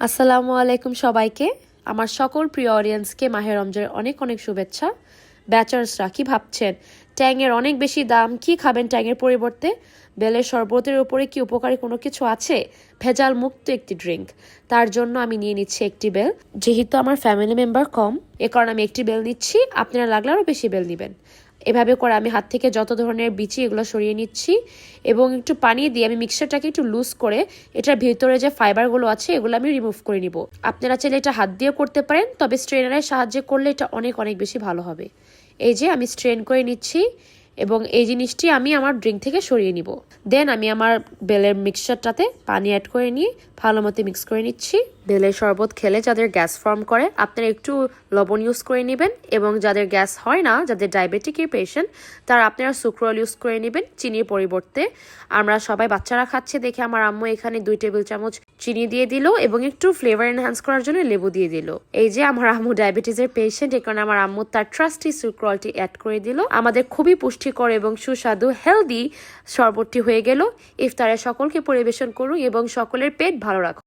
আসসালামু আলাইকুম সবাইকে। আমার সকল প্রিয় অডিয়েন্সকে মাহে রমজানের অনেক অনেক শুভেচ্ছা। ব্যাচার্সরা কি ভাবছেন ট্যাংয়ের অনেক বেশি দাম, কি খাবেন ট্যাংয়ের পরিবর্তে? বেলের শরবতের উপরে কি উপকারী কোনো কিছু আছে? ভেজাল মুক্ত একটি ড্রিঙ্ক, তার জন্য আমি নিয়ে নিচ্ছি একটি বেল। যেহেতু আমার ফ্যামিলি মেম্বার কম, এ কারণে আমি একটি বেল নিচ্ছি, আপনারা লাগলে আরও বেশি বেল নেবেন। এভাবে করে আমি হাত থেকে যত ধরনের বিচি এগুলো সরিয়ে নিচ্ছি এবং একটু পানি দিয়ে আমি মিক্সচারটাকে একটু লুজ করে এটার ভিতরে যে ফাইবারগুলো আছে এগুলো আমি রিমুভ করে নিব। আপনারা চাইলে এটা হাত দিয়েও করতে পারেন, তবে স্ট্রেনারের সাহায্যে করলে এটা অনেক অনেক বেশি ভালো হবে। এই যে আমি স্ট্রেন করে নিচ্ছি এবং এই জিনিসটি আমি আমার ড্রিঙ্ক থেকে সরিয়ে নিব। দেন আমি আমার বেলের মিক্সচারটাতে পানি অ্যাড করে নিয়ে ভালো মতো মিক্স করে নিচ্ছি। বেলের শরবত খেলে যাদের গ্যাস ফর্ম করে আপনারা একটু লবণ ইউজ করে নেবেন, এবং যাদের গ্যাস হয় না, যাদের ডায়াবেটিকের পেশেন্ট, তারা আপনারা সুক্রোল ইউজ করে নেবেন চিনির পরিবর্তে। আমরা সবাই বাচ্চারা খাচ্ছে দেখে আমার আম্মু এখানে 2 টেবিল চামচ চিনি দিয়ে দিল এবং একটু ফ্লেভার এনহ্যান্স করার জন্য লেবু দিয়ে দিল। এই যে আমার আম্মু ডায়াবেটিসের পেশেন্ট, এ কারণে আমার আম্মু তার ট্রাস্টি সুক্রলটি অ্যাড করে দিল। আমাদের খুবই পুষ্টিকর এবং সুস্বাদু হেলদি শরবতটি হয়ে গেল। ইফতারে সকলকে পরিবেশন করুন এবং সকলের পেট ভালো রাখুন।